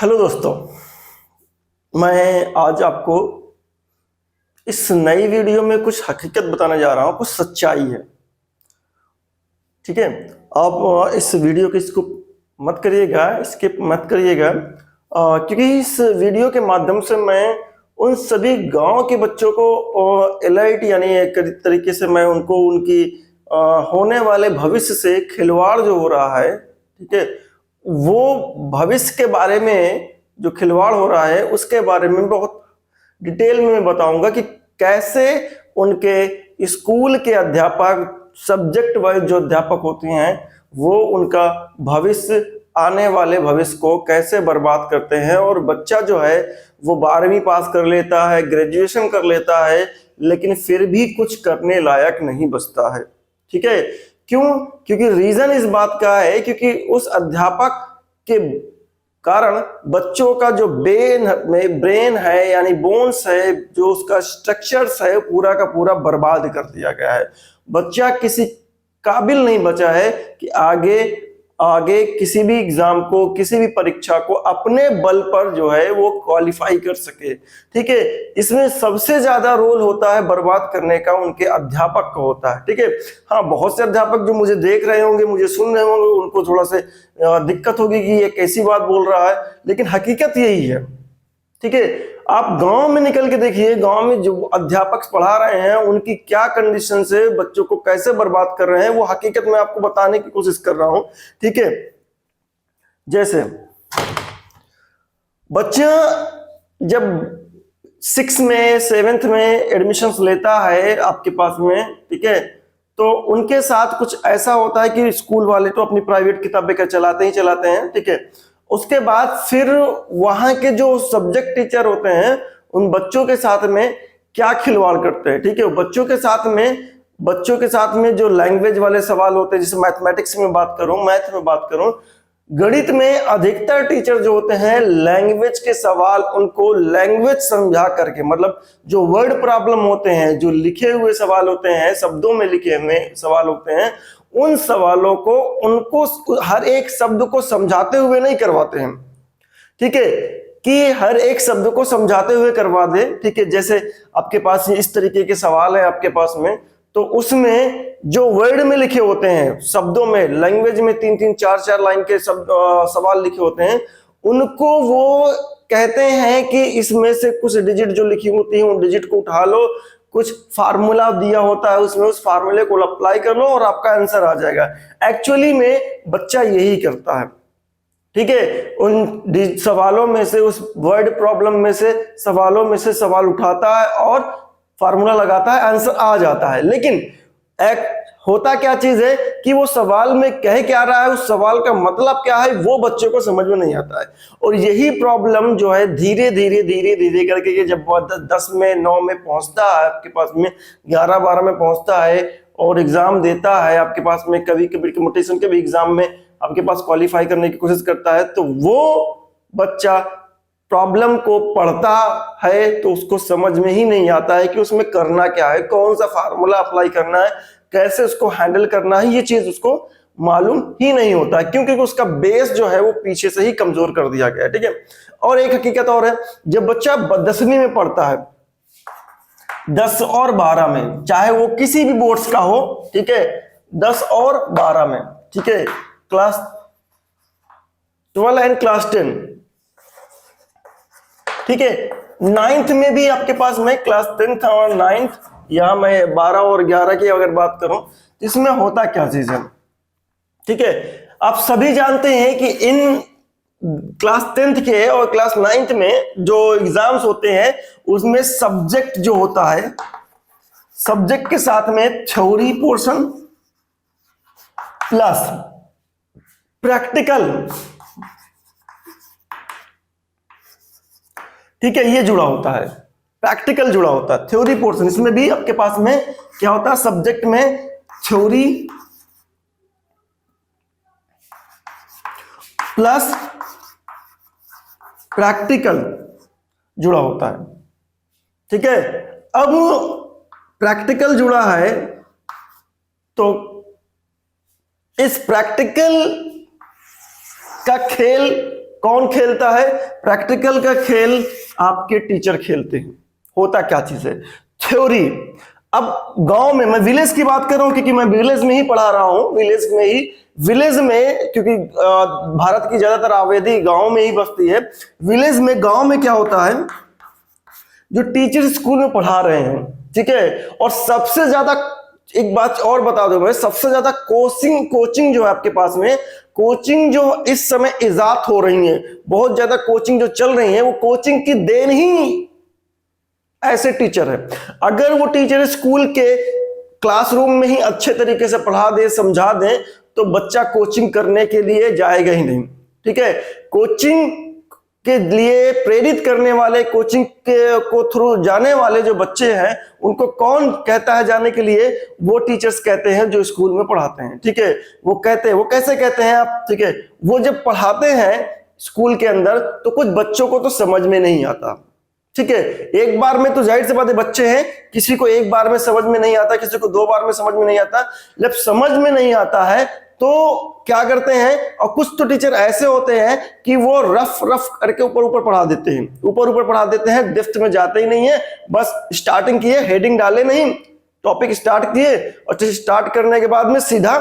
Hello दोस्तों, मैं आज आपको इस नई वीडियो में कुछ हकीकत बताने जा रहा हूँ, कुछ सच्चाई है। ठीक है, आप इस वीडियो को इसको मत करिएगा, स्किप मत करिएगा, क्योंकि इस वीडियो के माध्यम से मैं उन सभी गांव के बच्चों को एलाइट यानी एक तरीके से मैं उनको उनकी होने वाले भविष्य से खिलवाड़ जो हो रहा है, ठीक है, वो भविष्य के बारे में जो खिलवाड़ हो रहा है उसके बारे में बहुत डिटेल में मैं बताऊंगा कि कैसे उनके स्कूल के अध्यापक, सब्जेक्ट वाइज जो अध्यापक होते हैं, वो उनका भविष्य, आने वाले भविष्य को कैसे बर्बाद करते हैं। और बच्चा जो है वो 12वीं पास कर लेता है, ग्रेजुएशन कर लेता है, लेकिन फिर भी कुछ करने लायक नहीं बचता है। ठीक है, क्यों? क्योंकि रीजन इस बात का है क्योंकि उस अध्यापक के कारण बच्चों का जो ब्रेन है यानी बोन्स है, जो उसका स्ट्रक्चर्स है, पूरा का पूरा बर्बाद कर दिया गया है। बच्चा किसी काबिल नहीं बचा है कि आगे आगे किसी भी एग्जाम को, किसी भी परीक्षा को अपने बल पर जो है वो क्वालिफाई कर सके। ठीक है, इसमें सबसे ज्यादा रोल होता है बर्बाद करने का उनके अध्यापक का होता है। ठीक है, हाँ, बहुत से अध्यापक जो मुझे देख रहे होंगे, मुझे सुन रहे होंगे, उनको थोड़ा से दिक्कत होगी कि ये कैसी बात बोल रहा है, लेकिन हकीकत यही है। ठीक है, आप गांव में निकल के देखिए, गांव में जो अध्यापक पढ़ा रहे हैं उनकी क्या कंडीशन से बच्चों को कैसे बर्बाद कर रहे हैं, वो हकीकत में आपको बताने की कोशिश कर रहा हूं। ठीक है, जैसे बच्चा जब 6 में 7th में एडमिशन्स लेता है आपके पास में, ठीक है, तो उनके साथ कुछ ऐसा होता है कि स्कूल वाले तो अपनी प्राइवेट किताबें का चलाते ही चलाते हैं। ठीक है, उसके बाद फिर वहां के जो सब्जेक्ट टीचर होते हैं उन बच्चों के साथ में क्या खिलवाड़ करते हैं। ठीक है, बच्चों के साथ में जो लैंग्वेज वाले सवाल होते हैं, जैसे मैथमेटिक्स में बात करूं, मैथ में बात करूं, गणित में अधिकतर टीचर जो होते हैं लैंग्वेज के सवाल, उनको लैंग्वेज समझा करके, मतलब जो वर्ड प्रॉब्लम होते हैं, जो लिखे हुए सवाल होते हैं, शब्दों में लिखे हुए सवाल होते हैं, उन सवालों को उनको हर एक शब्द को समझाते हुए नहीं करवाते हैं। ठीक है, कि हर एक शब्द को समझाते हुए करवा दे। ठीक है, जैसे आपके पास इस तरीके के सवाल है आपके पास में, तो उसमें जो वर्ड में लिखे होते हैं, शब्दों में, लैंग्वेज में 3-3 4-4 लाइन के सवाल लिखे होते हैं, उनको वो कहते हैं कि इसमें से कुछ डिजिट जो लिखी होती है उन डिजिट को उठा लो, कुछ फार्मूला दिया होता है उसमें, उस फार्मूले को अप्लाई कर लो और आपका आंसर आ जाएगा। एक्चुअली में बच्चा यही करता है। ठीक है, उन सवालों में से, उस वर्ड प्रॉब्लम में से, सवालों में से सवाल उठाता है और फार्मूला लगाता है, आंसर आ जाता है। लेकिन एक होता क्या चीज है कि वो सवाल में कह क्या रहा है, उस सवाल का मतलब क्या है, वो बच्चे को समझ में नहीं आता है। और यही प्रॉब्लम जो है धीरे धीरे करके जब 10 में, 9 में पहुंचता है, आपके पास में 11-12 में पहुंचता है और एग्जाम देता है, आपके पास में कभी कभी कॉम्पिटिशन के भी एग्जाम में आपके पास क्वालिफाई करने की कोशिश करता है, तो वो बच्चा प्रॉब्लम को पढ़ता है तो उसको समझ में ही नहीं आता है कि उसमें करना क्या है, कौन सा फार्मूला अप्लाई करना है, कैसे उसको हैंडल करना है, ये चीज उसको मालूम ही नहीं होता है, क्योंकि उसका बेस जो है वो पीछे से ही कमजोर कर दिया गया है। ठीक है, और एक हकीकत और है, जब बच्चा 10वीं में पढ़ता है, 10 और 12 में, चाहे वो किसी भी बोर्ड्स का हो, ठीक है, 10 और 12 में, ठीक है, क्लास 12 एंड क्लास 10, ठीक है, 9th में भी आपके पास में क्लास 10th और 9th, यहां मैं 12 और 11 की अगर बात करूं, इसमें होता क्या चीज है। ठीक है, आप सभी जानते हैं कि इन क्लास 10th के और क्लास 9th में जो एग्जाम्स होते हैं उसमें सब्जेक्ट जो होता है, सब्जेक्ट के साथ में थ्योरी पोर्शन प्लस प्रैक्टिकल, ठीक है, ये जुड़ा होता है, प्रैक्टिकल जुड़ा होता है, थ्योरी पोर्शन। इसमें भी आपके पास में क्या होता है, सब्जेक्ट में थ्योरी प्लस प्रैक्टिकल जुड़ा होता है। ठीक है, अब प्रैक्टिकल जुड़ा है तो इस प्रैक्टिकल का खेल कौन खेलता है? प्रैक्टिकल का खेल आपके टीचर खेलते हैं। होता क्या चीज है? थ्योरी। अब गांव में, मैं विलेज की बात कर रहा हूं क्योंकि मैं विलेज में ही पढ़ा रहा हूं, विलेज में क्योंकि भारत की ज्यादातर आबादी गांव में ही बसती है। विलेज में, गांव में क्या होता है, जो टीचर स्कूल में पढ़ा रहे हैं, ठीक है, और सबसे ज्यादा एक बात और बता दो मैं, सबसे ज्यादा कोचिंग जो है आपके पास में, कोचिंग जो इस समय इजाद हो रही है, बहुत ज्यादा कोचिंग जो चल रही है, वो कोचिंग की देन ही ऐसे टीचर है। अगर वो टीचर स्कूल के क्लासरूम में ही अच्छे तरीके से पढ़ा दे, समझा दे, तो बच्चा कोचिंग करने के लिए जाएगा ही नहीं। ठीक है, कोचिंग के लिए प्रेरित करने वाले, कोचिंग के को थ्रू जाने वाले जो बच्चे हैं, उनको कौन कहता है जाने के लिए? वो टीचर्स कहते हैं जो स्कूल में पढ़ाते हैं। ठीक है, वो कैसे कहते हैं आप? ठीक है, वो जब पढ़ाते हैं स्कूल के अंदर तो कुछ बच्चों को तो समझ में नहीं आता। ठीक है, एक बार में तो जाहिर सी बात है, बच्चे हैं, किसी को एक बार में समझ में नहीं आता, किसी को 2 बार में समझ में नहीं आता। जब समझ में नहीं आता है तो क्या करते हैं, और कुछ तो टीचर ऐसे होते हैं कि वो रफ करके ऊपर पढ़ा देते हैं, ऊपर पढ़ा देते हैं, डेप्थ में जाते ही नहीं है, बस स्टार्टिंग किए, हेडिंग डाले नहीं, टॉपिक स्टार्ट किए, और स्टार्ट करने के बाद में सीधा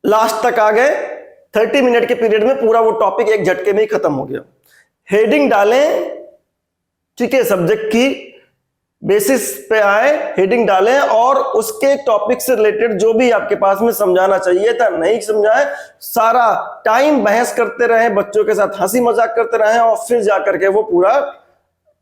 लास्ट तक आ गए। 30 मिनट के पीरियड में पूरा वो टॉपिक एक झटके में ही खत्म हो गया। हेडिंग डालें, ठीक है, सब्जेक्ट की बेसिस पे आए, हेडिंग डालें, और उसके टॉपिक से रिलेटेड जो भी आपके पास में समझाना चाहिए था नहीं समझाए, सारा टाइम बहस करते रहे, बच्चों के साथ हंसी मजाक करते रहे, और फिर जाकर के वो पूरा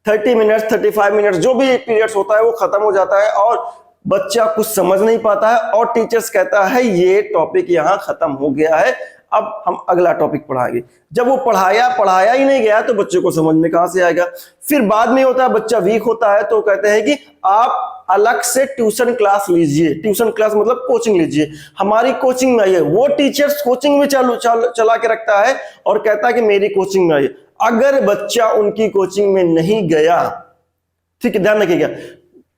30 मिनट 35 मिनट जो भी पीरियड्स होता है वो खत्म हो जाता है, और बच्चा कुछ समझ नहीं पाता है, और टीचर्स कहता है ये टॉपिक यहां खत्म हो गया है, अब हम अगला टॉपिक पढ़ाएंगे। जब वो पढ़ाया ही नहीं गया तो बच्चे को समझ में कहां से आएगा? फिर बाद में होता है, बच्चा वीक होता है तो कहते हैं कि आप अलग से ट्यूशन क्लास लीजिए। ट्यूशन क्लास मतलब कोचिंग लीजिए, हमारी कोचिंग में आइए। वो टीचर्स कोचिंग में चला के रखता है और कहता है कि मेरी कोचिंग में आइए। अगर बच्चा उनकी कोचिंग में नहीं गया, ठीक है, ध्यान रखिएगा,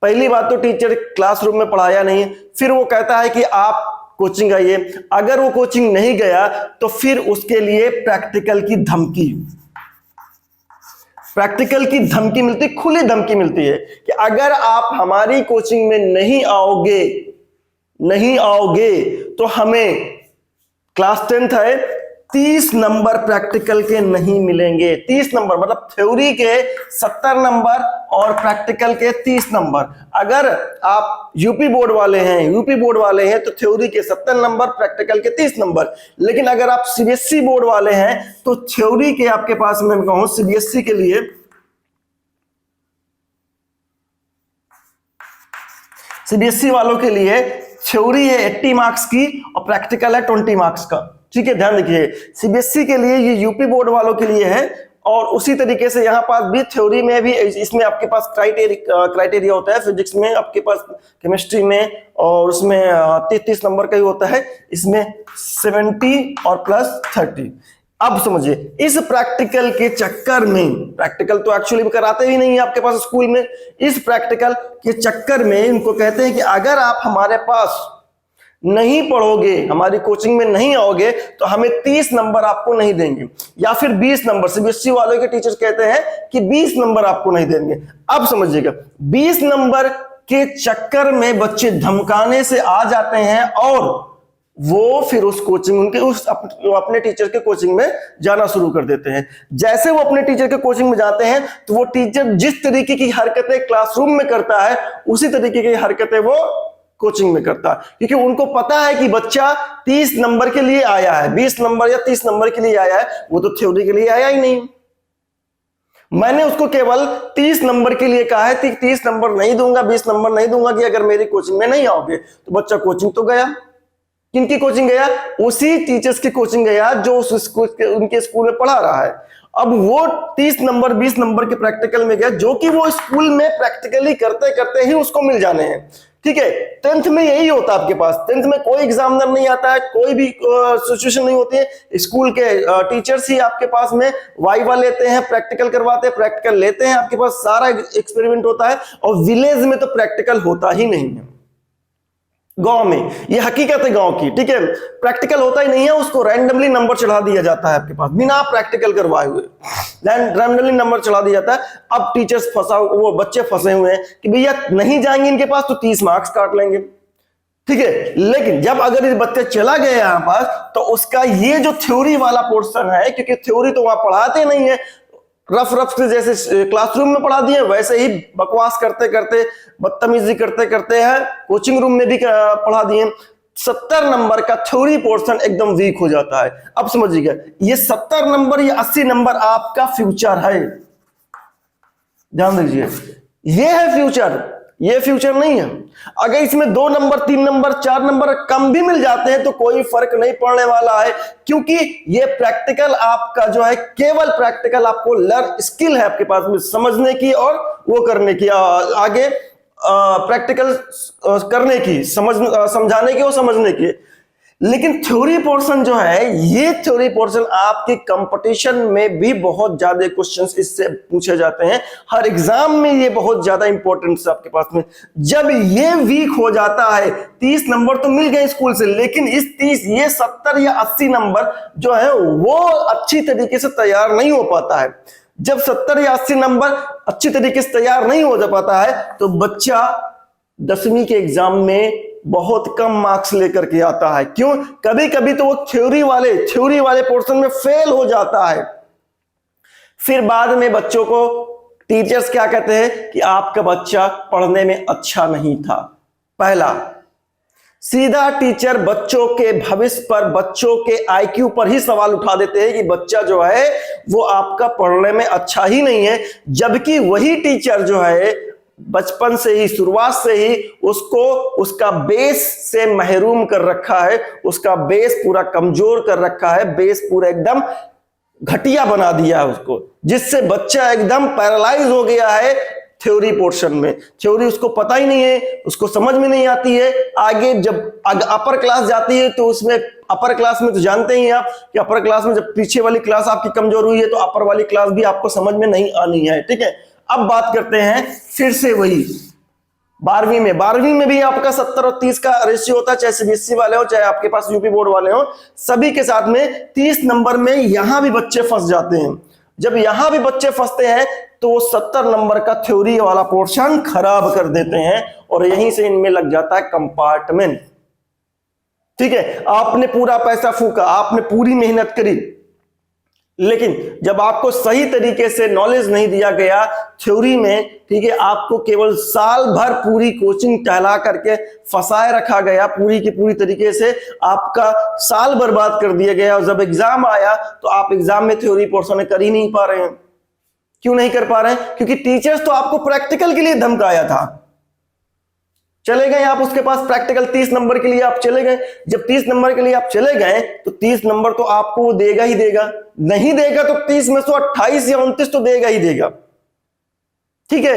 पहली बात तो टीचर क्लासरूम में पढ़ाया नहीं, फिर वो कहता है कि आप कोचिंग आइए। अगर वो कोचिंग नहीं गया तो फिर उसके लिए प्रैक्टिकल की धमकी मिलती, खुली धमकी मिलती है कि अगर आप हमारी कोचिंग में नहीं आओगे तो हमें, क्लास 10th है, 30 नंबर प्रैक्टिकल के नहीं मिलेंगे। 30 नंबर मतलब थ्योरी के 70 नंबर और प्रैक्टिकल के 30 नंबर। अगर आप यूपी बोर्ड वाले हैं तो थ्योरी के 70 नंबर, प्रैक्टिकल के 30 नंबर। लेकिन अगर आप सीबीएसई बोर्ड वाले हैं तो थ्योरी के आपके पास मैं कहूं, सीबीएसई के लिए सीबीएसई वालों के लिए थ्योरी है 80 मार्क्स की और प्रैक्टिकल है 20 मार्क्स का। ठीक है, ध्यान रखिए, सीबीएसई के लिए, ये यूपी बोर्ड वालों के लिए है। और उसी तरीके से यहाँ पास भी थ्योरी में भी, इसमें आपके पास क्राइटेरिया होता है, फिजिक्स में आपके पास, केमिस्ट्री में, और उसमें 30 नंबर का ही होता है, इसमें 70 और प्लस 30। अब समझिए, इस प्रैक्टिकल के चक्कर में, प्रैक्टिकल तो एक्चुअली कराते ही नहीं है आपके पास स्कूल में, इस प्रैक्टिकल के चक्कर में इनको कहते हैं कि अगर आप हमारे पास नहीं पढ़ोगे, हमारी कोचिंग में नहीं आओगे तो हमें 30 नंबर आपको नहीं देंगे, या फिर 20 नंबर। सीबीएसई वालों के टीचर्स कहते हैं कि 20 नंबर आपको नहीं देंगे। अब समझिएगा, 20 नंबर के चक्कर में बच्चे धमकाने से आ जाते हैं और वो फिर उस कोचिंग, अपने टीचर के कोचिंग में जाना शुरू कर देते हैं। जैसे वो अपने टीचर के कोचिंग में जाते हैं तो वो टीचर जिस तरीके की हरकतें क्लासरूम में करता है उसी तरीके की हरकतें वो कोचिंग में करता है, क्योंकि उनको पता है कि बच्चा 30 नंबर के लिए आया है, 20 नंबर या 30 नंबर के लिए आया है, वो तो थ्योरी के लिए आया ही नहीं। मैंने उसको केवल 30 नंबर के लिए कहा है कि 30 नंबर नहीं दूंगा, 20 नंबर नहीं दूंगा, कि अगर मेरी कोचिंग में नहीं आओगे। तो बच्चा कोचिंग तो गया, किनकी कोचिंग गया? उसी टीचर्स की कोचिंग गया जो उनके स्कूल में पढ़ा रहा है। अब वो 30 नंबर 20 नंबर के प्रैक्टिकल में गया, जो कि वो स्कूल में प्रैक्टिकली करते करते ही उसको मिल जाने हैं। ठीक है, 10th में यही होता है आपके पास। 10th में कोई एग्जामिनर नहीं आता है, कोई भी सिचुएशन नहीं होती है, स्कूल के टीचर्स ही आपके पास में वाइवा लेते हैं, प्रैक्टिकल करवाते हैं, प्रैक्टिकल लेते हैं, आपके पास सारा एक्सपेरिमेंट होता है। और विलेज में तो प्रैक्टिकल होता ही नहीं है। गांव में, ये हकीकत है गांव की, ठीक है। प्रैक्टिकल होता ही नहीं है, उसको रैंडमली नंबर चढ़ा दिया जाता है आपके पास बिना प्रैक्टिकल करवाए हुए, रैंडमली नंबर चढ़ा दिया जाता है। अब टीचर्स वो बच्चे फंसे हुए हैं कि भैया नहीं जाएंगे इनके पास तो 30 मार्क्स काट लेंगे, ठीक है। लेकिन जब अगर इस बच्चे चला गया यहां पास तो उसका ये जो थ्योरी वाला पोर्शन है, क्योंकि थ्योरी तो वहां पढ़ाते नहीं है, रफ रफ से जैसे क्लासरूम में पढ़ा दिए वैसे ही बकवास करते करते, बदतमीजी करते करते हैं कोचिंग रूम में भी पढ़ा दिए। 70 नंबर का थ्योरी पोर्शन एकदम वीक हो जाता है। अब समझिएगा, ये 70 नंबर या 80 नंबर आपका फ्यूचर है, ध्यान दीजिए, ये है फ्यूचर, ये फ्यूचर नहीं है। अगर इसमें 2 नंबर 3 नंबर 4 नंबर कम भी मिल जाते हैं तो कोई फर्क नहीं पड़ने वाला है, क्योंकि ये प्रैक्टिकल आपका जो है, केवल प्रैक्टिकल आपको लर्न स्किल है आपके पास में समझने की और वो करने की, आगे प्रैक्टिकल करने की, समझाने की और समझने की। लेकिन थ्योरी पोर्शन जो है, ये थ्योरी पोर्शन आपके कंपटीशन में भी बहुत ज्यादा क्वेश्चंस इससे पूछे जाते हैं, हर एग्जाम में ये बहुत ज्यादा इंपॉर्टेंस है आपके पास में। जब ये वीक हो जाता है, 30 नंबर तो मिल गए स्कूल से, लेकिन इस 30 ये 70 या 80 नंबर जो है वो अच्छी तरीके से तैयार नहीं हो पाता है। जब 70 या 80 नंबर अच्छी तरीके से तैयार नहीं हो पाता है तो बच्चा 10वीं के एग्जाम में बहुत कम मार्क्स लेकर के आता है। क्यों? कभी कभी तो वो थ्योरी वाले पोर्शन में फेल हो जाता है। फिर बाद में बच्चों को टीचर्स क्या कहते हैं कि आपका बच्चा पढ़ने में अच्छा नहीं था। पहला, सीधा टीचर बच्चों के भविष्य पर, बच्चों के आईक्यू पर ही सवाल उठा देते हैं कि बच्चा जो है वो आपका पढ़ने में अच्छा ही नहीं है, जबकि वही टीचर जो है बचपन से ही, शुरुआत से ही उसको उसका बेस से महरूम कर रखा है, उसका बेस पूरा कमजोर कर रखा है, बेस पूरा एकदम घटिया बना दिया है उसको, जिससे बच्चा एकदम पैरालाइज हो गया है थ्योरी पोर्शन में। थ्योरी उसको पता ही नहीं है, उसको समझ में नहीं आती है। आगे जब अपर क्लास जाती है तो उसमें, अपर क्लास में तो जानते ही आप कि अपर क्लास में जब पीछे वाली क्लास आपकी कमजोर हुई है तो अपर वाली क्लास भी आपको समझ में नहीं आनी है, ठीक है। अब बात करते हैं फिर से वही 12वीं में भी आपका 70 और 30 का रेशियो होता है, चाहे सीबीएसई वाले हो चाहे आपके पास यूपी बोर्ड वाले हो, सभी के साथ में 30 नंबर में यहां भी बच्चे फंस जाते हैं। जब यहां भी बच्चे फंसते हैं तो वो 70 नंबर का थ्योरी वाला पोर्शन खराब कर देते हैं और यहीं से इनमें लग जाता है कंपार्टमेंट, ठीक है। आपने पूरा पैसा फूका, आपने पूरी मेहनत करी, लेकिन जब आपको सही तरीके से नॉलेज नहीं दिया गया थ्योरी में, ठीक है, आपको केवल साल भर पूरी कोचिंग टहला करके फंसाए रखा गया, पूरी की पूरी तरीके से आपका साल बर्बाद कर दिया गया, और जब एग्जाम आया तो आप एग्जाम में थ्योरी पोर्शन कर ही नहीं पा रहे हैं। क्यों नहीं कर पा रहे हैं? क्योंकि टीचर्स तो आपको प्रैक्टिकल के लिए धमकाया था, चले गए आप उसके पास प्रैक्टिकल 30 नंबर के लिए आप चले गए। जब 30 नंबर के लिए आप चले गए तो 30 नंबर तो आपको वो देगा ही देगा, नहीं देगा तो 30 में से 28 या 29 तो देगा ही देगा, ठीक है,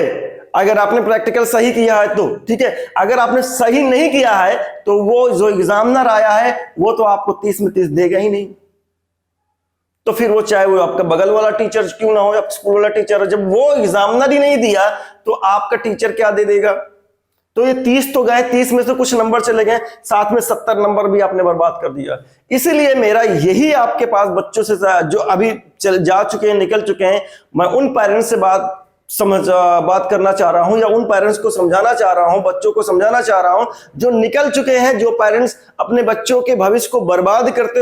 अगर आपने प्रैक्टिकल सही किया है तो, ठीक है। अगर आपने सही नहीं किया है तो वो जो एग्जामिनर आया है वो तो आपको 30 में 30 देगा ही नहीं। तो फिर वो चाहे वो आपका बगल वाला टीचर क्यों ना हो, या स्कूल वाला टीचर, जब वो एग्जामिनर ही नहीं दिया तो आपका टीचर क्या दे देगा? तो ये 30 तो गए, 30 में से कुछ नंबर चले गए, साथ में 70 नंबर भी आपने बर्बाद कर दिया। इसीलिए मेरा यही आपके पास बच्चों से जो अभी जा चुके हैं, निकल चुके हैं, मैं उन पेरेंट्स से बात करना चाह रहा हूं, या उन पेरेंट्स को समझाना चाह रहा हूं, बच्चों को समझाना चाह रहा हूं जो निकल चुके हैं, जो पेरेंट्स अपने बच्चों के भविष्य को बर्बाद होते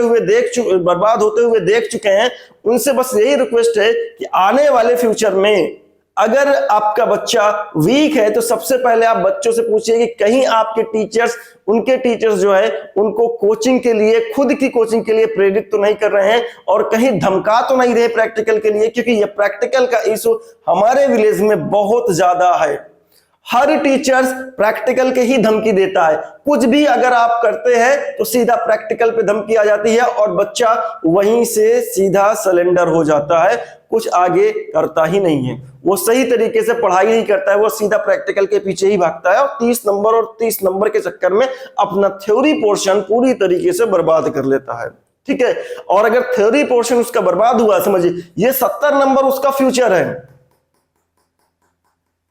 हुए देख चुके हैं। उनसे बस यही रिक्वेस्ट है कि आने वाले फ्यूचर में अगर आपका बच्चा वीक है तो सबसे पहले आप बच्चों से पूछिए कि कहीं आपके टीचर्स, उनके टीचर्स जो है उनको कोचिंग के लिए, खुद की कोचिंग के लिए प्रेरित तो नहीं कर रहे हैं, और कहीं धमका तो नहीं रहे प्रैक्टिकल के लिए, क्योंकि ये प्रैक्टिकल का इशू हमारे विलेज में बहुत ज्यादा है। हर टीचर्स प्रैक्टिकल के ही धमकी देता है, कुछ भी अगर आप करते हैं तो सीधा प्रैक्टिकल पे धमकी आ जाती है और बच्चा वहीं से सीधा सरेंडर हो जाता है, कुछ आगे करता ही नहीं है, वो सही तरीके से पढ़ाई नहीं करता है, वो सीधा प्रैक्टिकल के पीछे ही भागता है और 30 नंबर के चक्कर में अपना थ्योरी पोर्शन पूरी तरीके से बर्बाद कर लेता है, ठीक है। और अगर थ्योरी पोर्शन उसका बर्बाद हुआ, समझिए ये 70 नंबर उसका फ्यूचर है,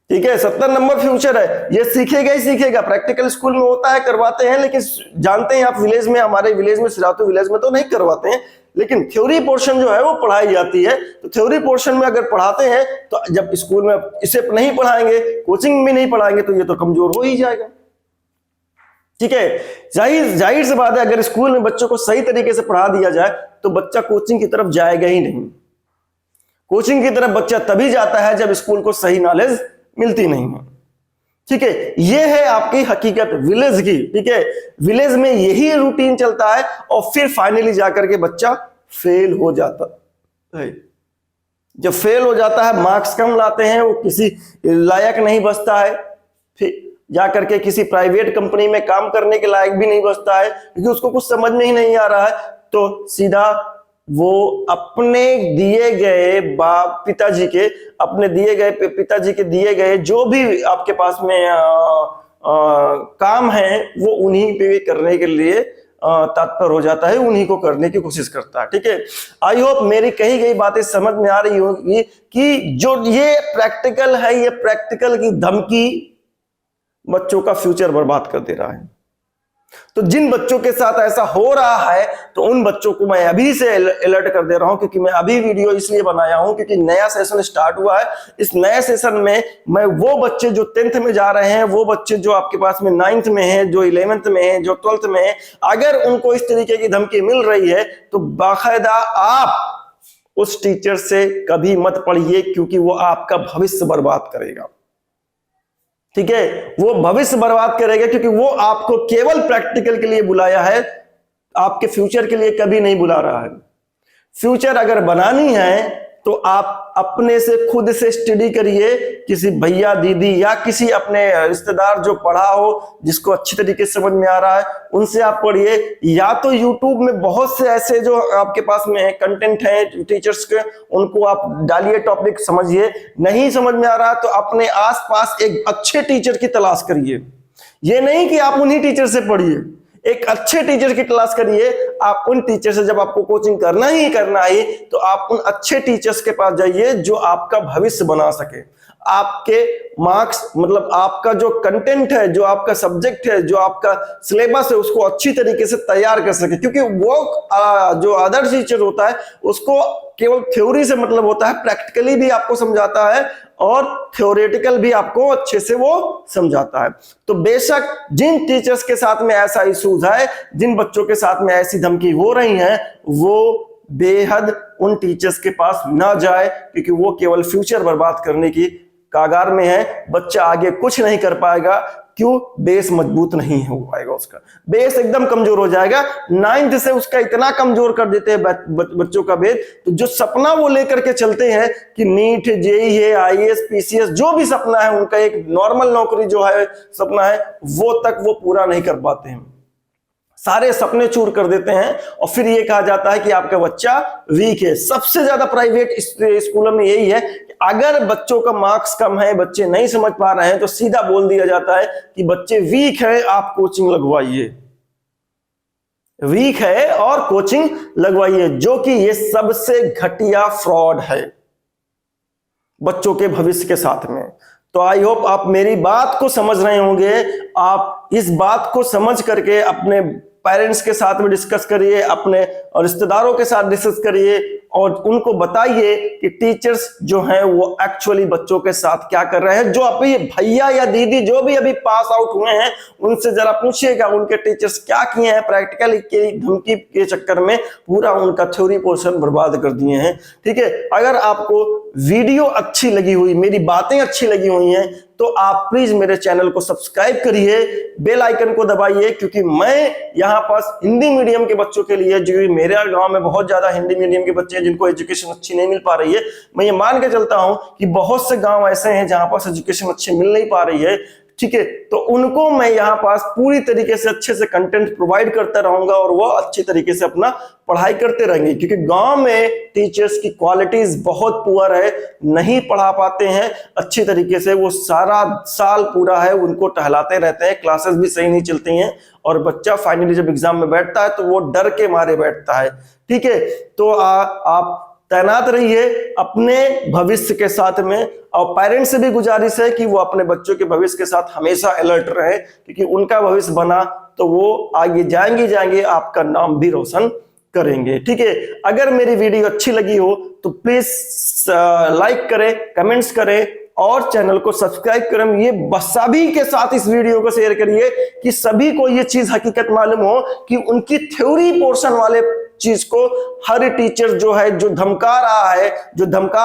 ठीक है, 70 नंबर फ्यूचर है, ये सीखेगा ही सीखेगा। प्रैक्टिकल स्कूल में होता है, करवाते हैं, लेकिन जानते हैं आप विलेज में, हमारे विलेज में, सिरातू विलेज में तो नहीं करवाते हैं, लेकिन थ्योरी पोर्शन जो है वो पढ़ाई जाती है। तो थ्योरी पोर्शन में अगर पढ़ाते हैं तो जब स्कूल में इसे नहीं पढ़ाएंगे, कोचिंग में नहीं पढ़ाएंगे, तो ये तो कमजोर हो ही जाएगा। ठीक है, जाहिर सी बात है, अगर स्कूल में बच्चों को सही तरीके से पढ़ा दिया जाए तो बच्चा कोचिंग की तरफ जाएगा ही नहीं। कोचिंग की तरफ बच्चा तभी जाता है जब स्कूल को सही नॉलेज मिलती नहीं है। ठीक है, ये है आपकी हकीकत विलेज की। ठीक है, विलेज में यही रूटीन चलता है और फिर फाइनली जाकर के बच्चा फेल हो जाता है। जब फेल हो जाता है, मार्क्स कम लाते हैं, वो किसी लायक नहीं बचता है, फिर जाकर के किसी प्राइवेट कंपनी में काम करने के लायक भी नहीं बचता है, क्योंकि उसको कुछ समझ में ही नहीं आ रहा है। तो सीधा वो अपने दिए गए पिताजी के दिए गए जो भी आपके पास में काम है, वो उन्हीं पे करने के लिए तत्पर हो जाता है, उन्हीं को करने की कोशिश करता है। ठीक है, आई होप मेरी कही गई बातें समझ में आ रही होगी कि जो ये प्रैक्टिकल है, ये प्रैक्टिकल की धमकी बच्चों का फ्यूचर बर्बाद कर दे रहा है। तो जिन बच्चों के साथ ऐसा हो रहा है, तो उन बच्चों को मैं अभी से अलर्ट कर दे रहा हूं, क्योंकि मैं अभी वीडियो इसलिए बनाया हूं क्योंकि नया सेशन स्टार्ट हुआ है। इस नए सेशन में मैं वो बच्चे जो 10th में जा रहे हैं, वो बच्चे जो आपके पास में 9th में है, जो 11th में है, जो 12th में है, अगर उनको इस तरीके की धमकी मिल रही है तो बाकायदा आप उस टीचर से कभी मत पढ़िए, क्योंकि वो आपका भविष्य बर्बाद करेगा। ठीक है, वो भविष्य बर्बाद करेगा, क्योंकि वो आपको केवल प्रैक्टिकल के लिए बुलाया है, आपके फ्यूचर के लिए कभी नहीं बुला रहा है। फ्यूचर अगर बनानी है तो आप अपने से खुद से स्टडी करिए, किसी भैया दीदी या किसी अपने रिश्तेदार जो पढ़ा हो, जिसको अच्छी तरीके से समझ में आ रहा है, उनसे आप पढ़िए, या तो यूट्यूब में बहुत से ऐसे जो आपके पास में कंटेंट है टीचर्स के, उनको आप डालिए, टॉपिक समझिए। नहीं समझ में आ रहा तो अपने आसपास एक अच्छे टीचर की तलाश करिए। ये नहीं कि आप उन्हीं टीचर से पढ़िए, एक अच्छे टीचर की तलाश करिए। आप उन टीचर से, जब आपको कोचिंग करना ही तो आप उन अच्छे टीचर्स के पास जाइए जो आपका भविष्य बना सके, आपके मार्क्स, मतलब आपका जो कंटेंट है, जो आपका सब्जेक्ट है, जो आपका सिलेबस है, उसको अच्छी तरीके से तैयार कर सके। क्योंकि वो जो अदर टीचर होता है उसको केवल थ्योरी से मतलब होता है, प्रैक्टिकली भी आपको समझाता है और थ्योरेटिकल भी आपको अच्छे से वो समझाता है। तो बेशक जिन टीचर्स के साथ में ऐसा इश्यूज है, जिन बच्चों के साथ में ऐसी धमकी हो रही है, वो बेहद उन टीचर्स के पास ना जाए, क्योंकि वो केवल फ्यूचर बर्बाद करने की कागार में है। बच्चा आगे कुछ नहीं कर पाएगा। क्यों? बेस मजबूत नहीं हो पाएगा, उसका बेस एकदम कमजोर हो जाएगा। 9th से उसका इतना कमजोर कर देते हैं बच्चों का बेस, तो जो सपना वो लेकर के चलते हैं कि नीट, जेई है, आईएएस, पीसीएस, जो भी सपना है उनका, एक नॉर्मल नौकरी जो है सपना है, वो तक वो पूरा नहीं कर पाते हैं। सारे सपने चूर कर देते हैं और फिर ये कहा जाता है कि आपका बच्चा वीक है। सबसे ज्यादा प्राइवेट स्कूलों में यही है कि अगर बच्चों का मार्क्स कम है, बच्चे नहीं समझ पा रहे हैं, तो सीधा बोल दिया जाता है कि बच्चे वीक है, आप कोचिंग लगवाइए। वीक है और कोचिंग लगवाइए, जो कि ये सबसे घटिया फ्रॉड है बच्चों के भविष्य के साथ में। तो आई होप आप मेरी बात को समझ रहे होंगे। आप इस बात को समझ करके अपने पेरेंट्स के साथ में डिस्कस करिए, अपने रिश्तेदारों के साथ डिस्कस करिए और उनको बताइए कि टीचर्स जो हैं वो एक्चुअली बच्चों के साथ क्या कर रहे हैं। जो अभी भैया या दीदी जो भी अभी पास आउट हुए हैं, उनसे जरा पूछिएगा उनके टीचर्स क्या किए हैं। प्रैक्टिकल की धमकी के चक्कर में पूरा उनका थ्योरी पोर्शन बर्बाद कर दिए हैं। ठीक है, अगर आपको वीडियो अच्छी लगी हुई, मेरी बातें अच्छी लगी हुई हैं, तो आप प्लीज मेरे चैनल को सब्सक्राइब करिए, बेल आइकन को दबाइए, क्योंकि मैं यहाँ पास हिंदी मीडियम के बच्चों के लिए, जो मेरे गांव में बहुत ज्यादा हिंदी मीडियम के बच्चे हैं जिनको एजुकेशन अच्छी नहीं मिल पा रही है, मैं ये मान के चलता हूं कि बहुत से गांव ऐसे हैं जहां पास एजुकेशन अच्छी मिल नहीं पा रही है। ठीक है, तो उनको मैं यहाँ पास पूरी तरीके से अच्छे से कंटेंट प्रोवाइड करता रहूंगा और वो अच्छी तरीके से अपना पढ़ाई करते रहेंगे, क्योंकि गांव में टीचर्स की क्वालिटीज बहुत पुअर है, नहीं पढ़ा पाते हैं अच्छी तरीके से। वो सारा साल पूरा है उनको टहलाते रहते हैं, क्लासेस भी सही नहीं चलती हैं और बच्चा फाइनली जब एग्जाम में बैठता है तो वो डर के मारे बैठता है। ठीक है, तो आप तैनात रहिए अपने भविष्य के साथ में। और पेरेंट्स से भी गुजारिश है कि वो अपने बच्चों के भविष्य के साथ हमेशा अलर्ट रहे, क्योंकि उनका भविष्य बना तो वो आगे जाएंगे आपका नाम भी रोशन करेंगे। ठीक है, अगर मेरी वीडियो अच्छी लगी हो तो प्लीज लाइक करें, कमेंट्स करें और चैनल को सब्सक्राइब करें। ये सभी के साथ इस वीडियो को शेयर करिए कि सभी को ये चीज हकीकत मालूम हो कि उनकी थ्योरी पोर्शन वाले चीज को हर टीचर जो है जो धमका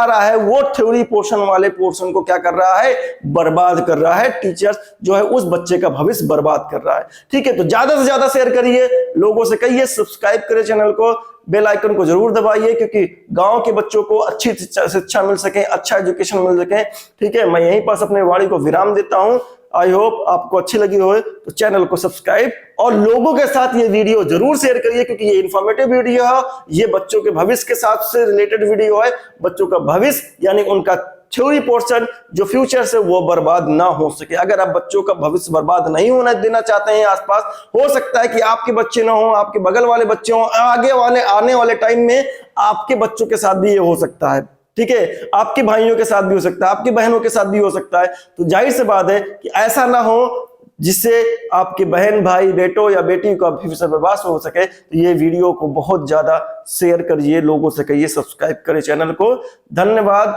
रहा है वो थ्योरी पोर्शन वाले पोर्शन को क्या कर रहा है, बर्बाद कर रहा है। टीचर जो है उस बच्चे का भविष्य बर्बाद कर रहा है। ठीक है, तो ज्यादा से ज्यादा शेयर करिए, लोगों से कहिए सब्सक्राइब करें चैनल को, बेल आइकन को जरूर दबाइए, क्योंकि गांव के बच्चों को अच्छी शिक्षा मिल सके, अच्छा एजुकेशन मिल सके। ठीक है, मैं यहीं पास अपने वाणी को विराम देता हूं। आई होप आपको अच्छी लगी हो तो चैनल को सब्सक्राइब और लोगों के साथ ये वीडियो जरूर शेयर करिए, क्योंकि ये इंफॉर्मेटिव वीडियो है, ये बच्चों के भविष्य के साथ से रिलेटेड वीडियो है। बच्चों का भविष्य यानी उनका थ्योरी पोर्शन जो फ्यूचर से वो बर्बाद ना हो सके। अगर आप बच्चों का भविष्य बर्बाद नहीं होने देना चाहते हैं आसपास, हो सकता है कि आपके बच्चे ना हो, आपके बगल वाले बच्चे हो, आने वाले टाइम में आपके बच्चों के साथ भी ये हो सकता है। ठीक है, आपके भाइयों के साथ भी हो सकता है, आपकी बहनों के साथ भी हो सकता है। तो जाहिर सी बात है कि ऐसा ना हो जिससे आपके बहन, भाई, बेटो या बेटी का फ्यूचर बर्बाद हो सके। तो ये वीडियो को बहुत ज्यादा शेयर करिए, लोगों से कहिए सब्सक्राइब करें चैनल को। धन्यवाद।